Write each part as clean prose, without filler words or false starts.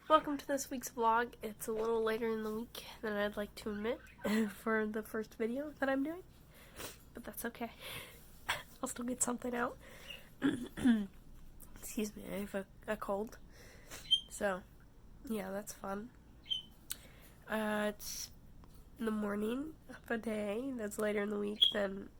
Welcome to this week's vlog. It's a little later in the week than I'd like to admit for the first video that I'm doing, but that's okay. I'll still get something out. Excuse me, I have a cold, so yeah, that's fun. It's in the morning of a day that's later in the week than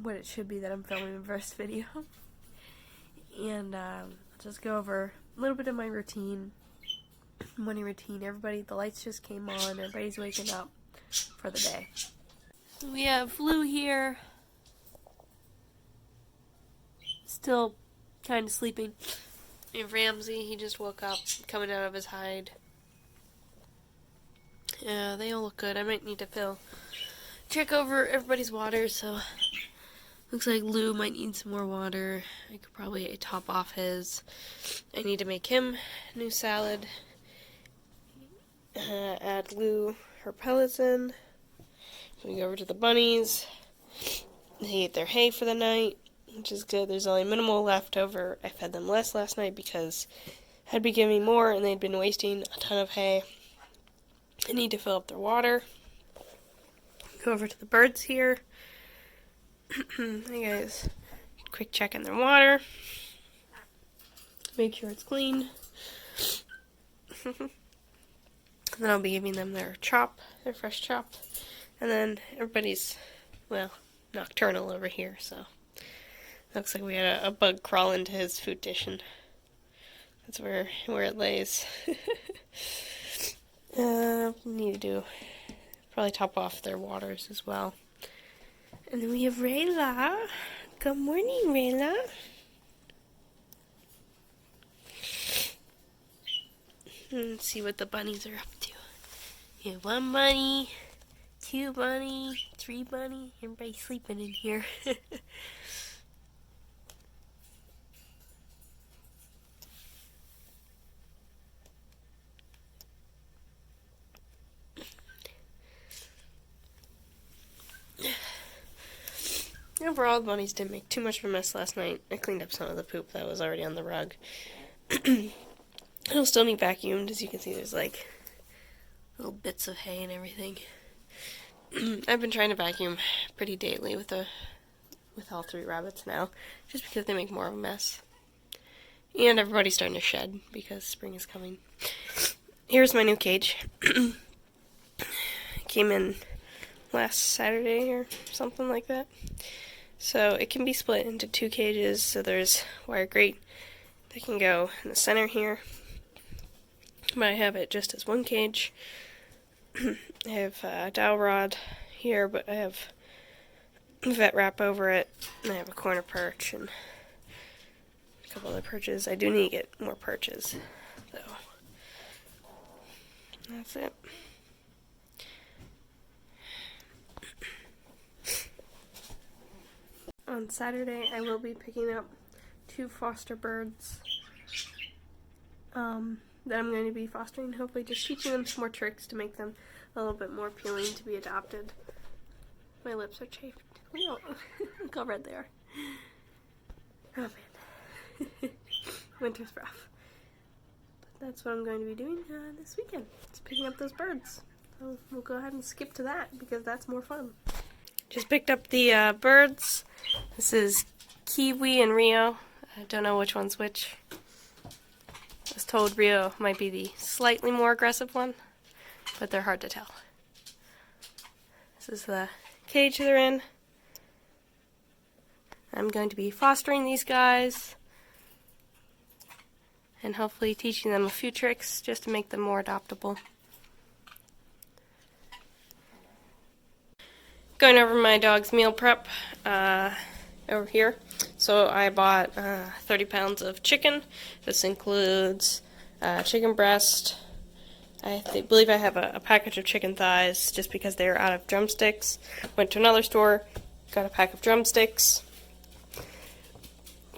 what it should be that I'm filming the first video. And I'll just go over a little bit of my routine, morning routine. Everybody, the lights just came on. Everybody's waking up for the day. We have Lou here, still kind of sleeping. We have Ramsey, he just woke up, coming out of his hide. Yeah, they all look good. I might need to check over everybody's water, so looks like Lou might need some more water. I could probably top off his. I need to make him a new salad. Add Lou her pellets in. We go over to the bunnies. They ate their hay for the night, which is good. There's only minimal left over. I fed them less last night because I'd be giving more and they'd been wasting a ton of hay. I need to fill up their water. Go over to the birds here. Hey guys, quick check in their water. Make sure it's clean. Then I'll be giving them their fresh chop. And then everybody's, well, nocturnal over here, so looks like we had a bug crawl into his food dish, and that's where it lays. Need to do probably top off their waters as well. And then we have Rayla. Good morning, Rayla. Let's see what the bunnies are up to. We have 1 bunny, 2 bunny, 3 bunny. Everybody's sleeping in here. Overall, the bunnies didn't make too much of a mess last night. I cleaned up some of the poop that was already on the rug. It'll still need vacuumed. As you can see, there's like little bits of hay and everything. I've been trying to vacuum pretty daily with all 3 rabbits now, just because they make more of a mess. And everybody's starting to shed because spring is coming. Here's my new cage. Came in last Saturday or something like that. So it can be split into 2 cages. So there's wire grate that can go in the center here. But I have it just as 1 cage. I have a dowel rod here, but I have vet wrap over it. And I have a corner perch and a couple other perches. I do need to get more perches, though. That's it. On Saturday, I will be picking up 2 foster birds that I'm going to be fostering, hopefully just teaching them some more tricks to make them a little bit more appealing to be adopted. My lips are chafed. Oh, look how red they are. Oh man. Winter's rough. But that's what I'm going to be doing this weekend. Just picking up those birds. So we'll go ahead and skip to that because that's more fun. Just picked up the birds. This is Kiwi and Rio. I don't know which one's which. I was told Rio might be the slightly more aggressive one, but they're hard to tell. This is the cage they're in. I'm going to be fostering these guys and hopefully teaching them a few tricks just to make them more adoptable. Going over my dog's meal prep over here. So I bought 30 pounds of chicken. This includes chicken breast. I believe I have a package of chicken thighs just because they were out of drumsticks. Went to another store, got a pack of drumsticks,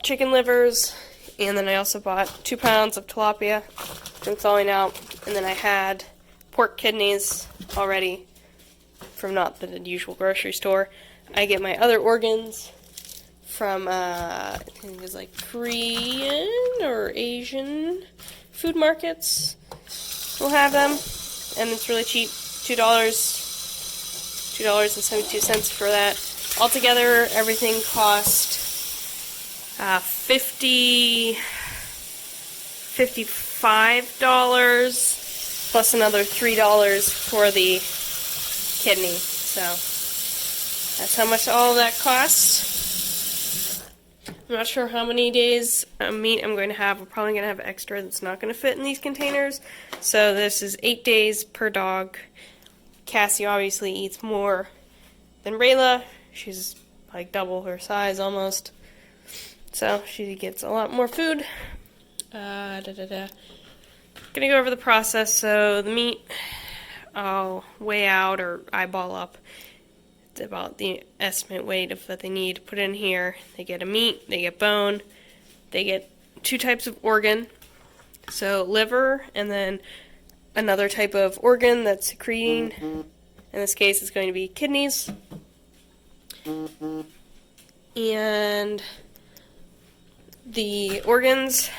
chicken livers, and then I also bought 2 pounds of tilapia. Been thawing out, and then I had pork kidneys already from not the usual grocery store. I get my other organs from, I think it was like Korean or Asian food markets will have them, and it's really cheap. $2.72 for that. Altogether, everything cost $55 plus another $3 for the kidney. So that's how much all of that cost. I'm not sure how many days of meat I'm going to have. We're probably going to have extra that's not going to fit in these containers. So this is 8 days per dog. Cassie obviously eats more than Rayla. She's like double her size almost. So she gets a lot more food. Gonna go over the process. So the meat, I'll weigh out or eyeball up. It's about the estimate weight of that they need to put in here. They get a meat, they get bone, they get 2 types of organ. So liver and then another type of organ that's secreting. In this case, it's going to be kidneys. And the organs,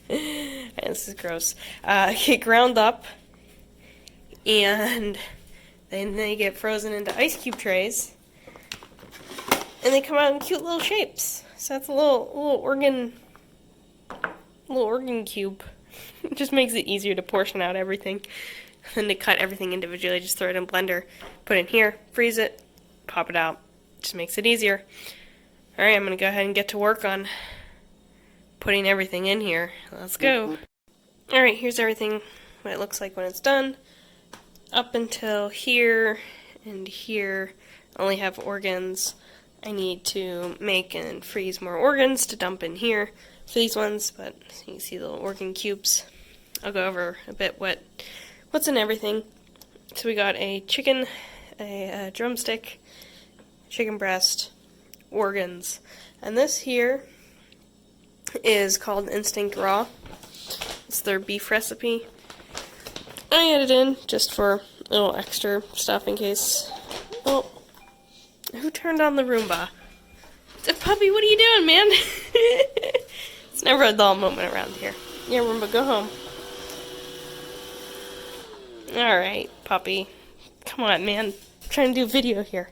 and this is gross, get ground up, and then they get frozen into ice cube trays, and they come out in cute little shapes. So that's a little organ cube. It just makes it easier to portion out everything than to cut everything individually. Just throw it in a blender, put it in here, freeze it, pop it out. Just makes it easier. Alright, I'm going to go ahead and get to work on putting everything in here. Let's go. Alright, here's everything, what it looks like when it's done. Up until here and here, I only have organs. I need to make and freeze more organs to dump in here for these ones, but you can see the little organ cubes. I'll go over a bit what's in everything. So we got a chicken, a drumstick, chicken breast, organs, and this here is called Instinct Raw. It's their beef recipe. I added in just for a little extra stuff in case. Oh, who turned on the Roomba? Puppy, what are you doing, man? It's never a dull moment around here. Yeah, Roomba, go home. Alright, puppy. Come on, man. I'm trying to do a video here.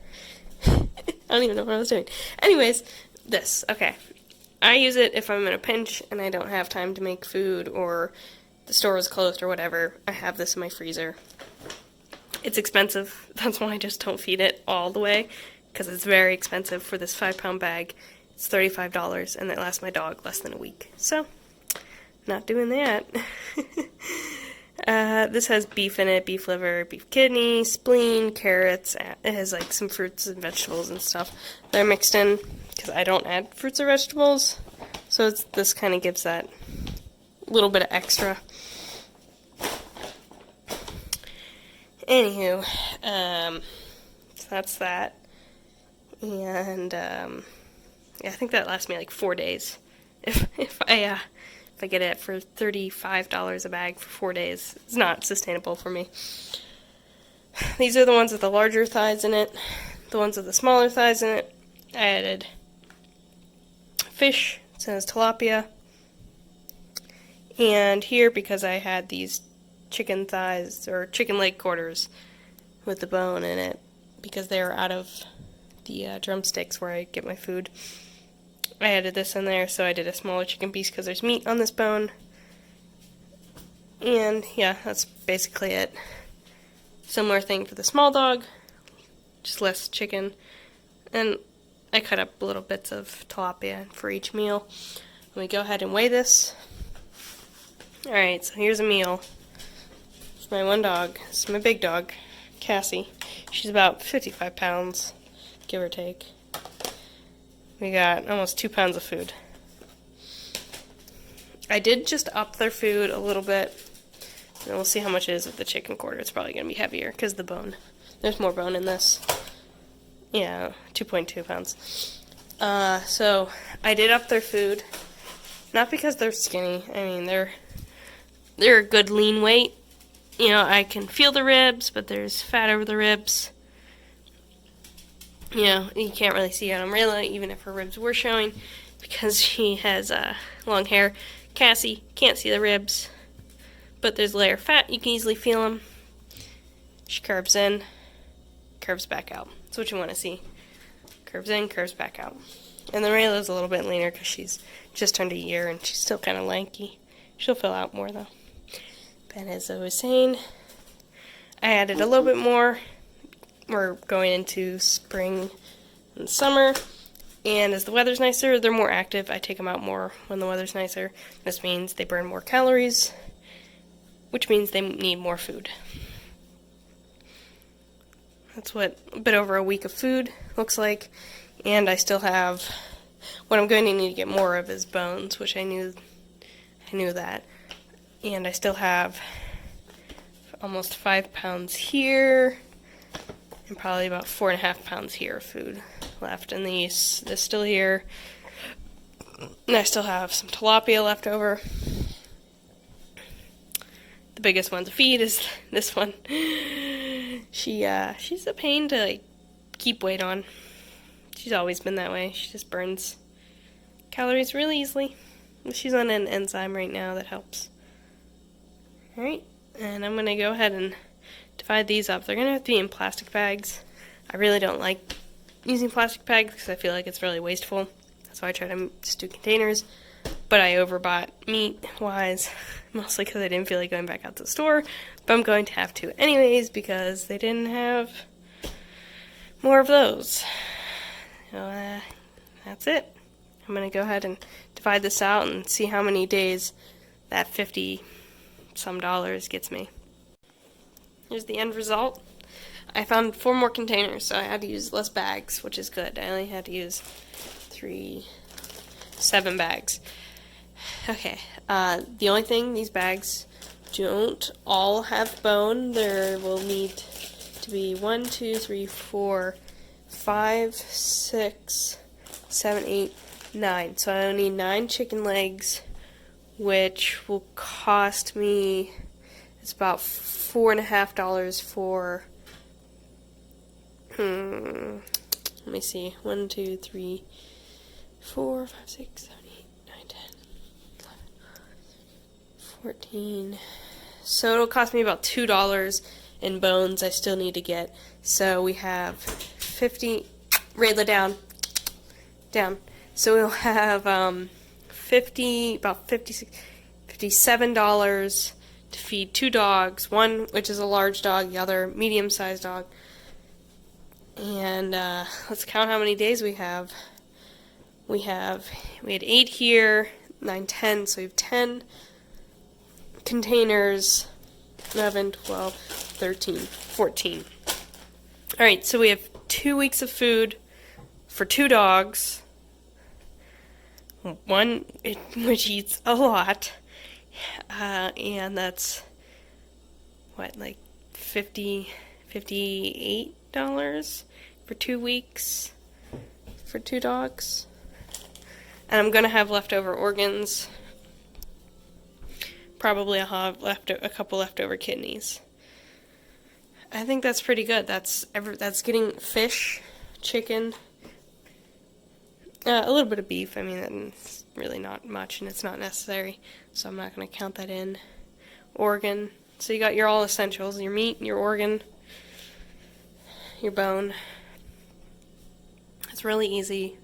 I don't even know what I was doing. Anyways, this. Okay. I use it if I'm in a pinch and I don't have time to make food or the store is closed or whatever. I have this in my freezer. It's expensive. That's why I just don't feed it all the way, because it's very expensive for this 5-pound bag. It's $35 and it lasts my dog less than a week. So, not doing that. This has beef in it, beef liver, beef kidney, spleen, carrots. It has like some fruits and vegetables and stuff that are mixed in because I don't add fruits or vegetables. So this kind of gives that little bit of extra. Anywho, so that's that. And yeah, I think that lasts me like 4 days. If I get it for $35 a bag for 4 days, it's not sustainable for me. These are the ones with the larger thighs in it. The ones with the smaller thighs in it, I added fish. It says tilapia. And here, because I had these chicken thighs, or chicken leg quarters with the bone in it, because they were out of the drumsticks where I get my food, I added this in there, so I did a smaller chicken piece because there's meat on this bone. And yeah, that's basically it. Similar thing for the small dog, just less chicken. And I cut up little bits of tilapia for each meal. Let me go ahead and weigh this. Alright, so here's a meal for my one dog. This is my big dog, Cassie. She's about 55 pounds, give or take. We got almost 2 pounds of food. I did just up their food a little bit. And we'll see how much it is with the chicken quarter. It's probably going to be heavier because the bone. There's more bone in this. Yeah, 2.2 pounds. So I did up their food. Not because they're skinny. I mean, they're a good lean weight. You know, I can feel the ribs, but there's fat over the ribs. You know, you can't really see it on Rayla, even if her ribs were showing, because she has long hair. Cassie can't see the ribs. but there's a layer of fat. You can easily feel them. She curves in, curves back out. That's what you want to see. Curves in, curves back out. And then Rayla's a little bit leaner because she's just turned a year and she's still kind of lanky. She'll fill out more though. But as I was saying, I added a little bit more. We're going into spring and summer. And as the weather's nicer, they're more active. I take them out more when the weather's nicer. This means they burn more calories, which means they need more food. That's what a bit over a week of food looks like. And I still have, what I'm going to need to get more of is bones, which I knew that. And I still have almost 5 pounds here, and probably about 4.5 pounds here of food left. And this still here. And I still have some tilapia left over. The biggest one to feed is this one. She's a pain to keep weight on. She's always been that way. She just burns calories really easily. She's on an enzyme right now that helps. Alright, and I'm going to go ahead and divide these up. They're going to have to be in plastic bags. I really don't like using plastic bags because I feel like it's really wasteful. That's why I try to just do containers. But I overbought meat-wise, mostly because I didn't feel like going back out to the store. But I'm going to have to anyways because they didn't have more of those. So that's it. I'm going to go ahead and divide this out and see how many days that $50-some gets me. Here's the end result. I found 4 more containers, so I had to use less bags, which is good. I only had to use 7 bags. Okay, the only thing, these bags don't all have bone. There will need to be 1, 2, 3, 4, 5, 6, 7, 8, 9. So I only need 9 chicken legs, which will cost me, it's about $4.50 for, let me see, 1, 2, 3, 4, 5, 6, 7, 8, 9, 10, 11, 14. So it'll cost me about $2 in bones I still need to get. So we have 50, Rayla down. So we'll have about $57 to feed 2 dogs, one which is a large dog, the other medium-sized dog. And let's count how many days we have. We had 8 here, 9, 10, so we have 10 containers, 11, 12, 13, 14. Alright, so we have 2 weeks of food for 2 dogs. One which eats a lot, and that's what, like $58 for 2 weeks for 2 dogs. And I'm gonna have leftover organs. Probably I'll have a couple leftover kidneys. I think that's pretty good. That's getting fish, chicken. A little bit of beef. I mean, it's really not much, and it's not necessary, so I'm not going to count that in. Organ. So you got your all essentials: your meat, your organ, your bone. It's really easy.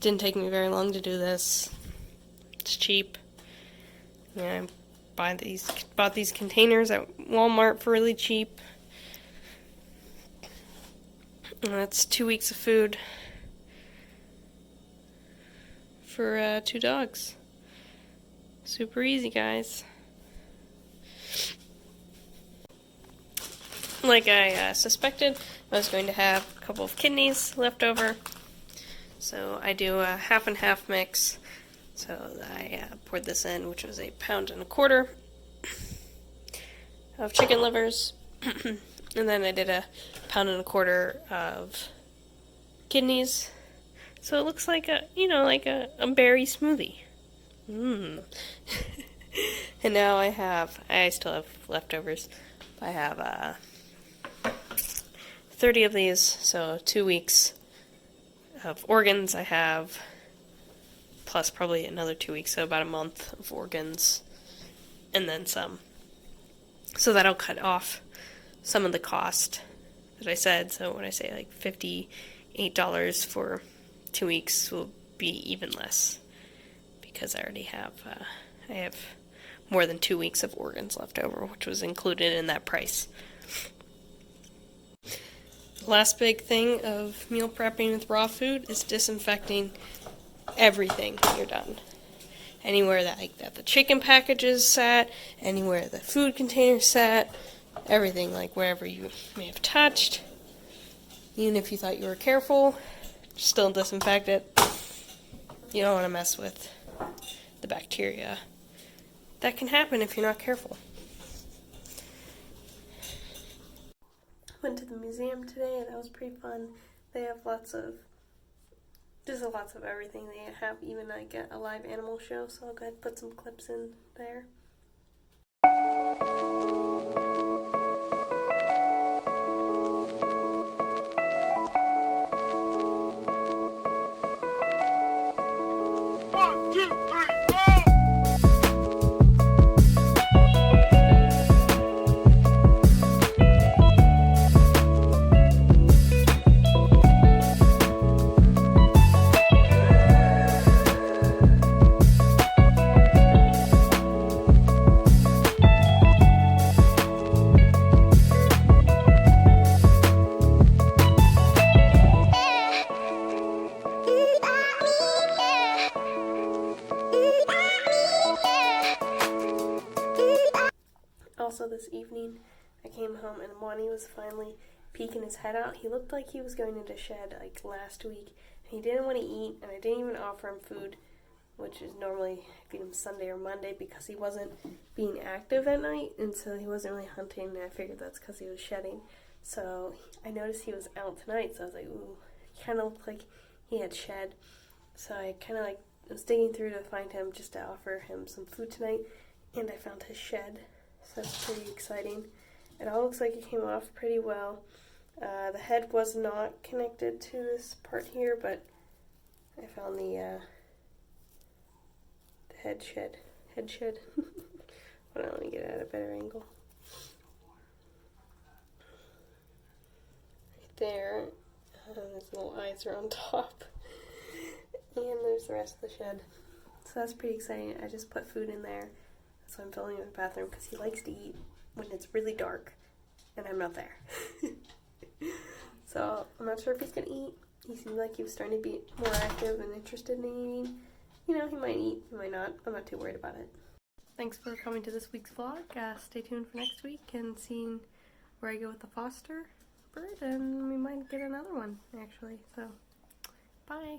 Didn't take me very long to do this. It's cheap. Yeah, I bought these containers at Walmart for really cheap. And that's 2 weeks of food for 2 dogs. Super easy, guys. Like I suspected, I was going to have a couple of kidneys left over. So I do a half and half mix. So I poured this in, which was 1.25 pounds of chicken livers. And then I did 1.25 pounds of kidneys. So it looks like a berry smoothie. And now I still have leftovers. I have 30 of these, so 2 weeks of organs I have, plus probably another 2 weeks, so about a month of organs, and then some. So that'll cut off some of the cost that I said. So when I say like $58 for 2 weeks will be even less because I already have I have more than 2 weeks of organs left over, which was included in that price. The last big thing of meal prepping with raw food is disinfecting everything when you're done. Anywhere that the chicken packages sat, anywhere the food containers sat, everything, like wherever you may have touched, even if you thought you were careful, still disinfect it. You don't want to mess with the bacteria. That can happen if you're not careful. Went to the museum today, and that was pretty fun. They have lots of everything. They have even like a live animal show, so I'll go ahead and put some clips in there. Also this evening, I came home and Monty was finally peeking his head out. He looked like he was going into shed like last week. He didn't want to eat, and I didn't even offer him food, which is normally I feed him Sunday or Monday because he wasn't being active at night, and so he wasn't really hunting, and I figured that's because he was shedding. So I noticed he was out tonight, so I was like, ooh, he kind of looked like he had shed. So I kind of like was digging through to find him just to offer him some food tonight, and I found his shed. So that's pretty exciting. It all looks like it came off pretty well. The head was not connected to this part here, but I found the head shed. Hold on, let me get it at a better angle. Right there. His little eyes are on top. And there's the rest of the shed. So that's pretty exciting. I just put food in there. So I'm filling in the bathroom because he likes to eat when it's really dark and I'm not there. So I'm not sure if he's going to eat. He seemed like he was starting to be more active and interested in eating. You know, he might eat, he might not. I'm not too worried about it. Thanks for coming to this week's vlog. Stay tuned for next week and seeing where I go with the foster bird, and we might get another one actually. So bye.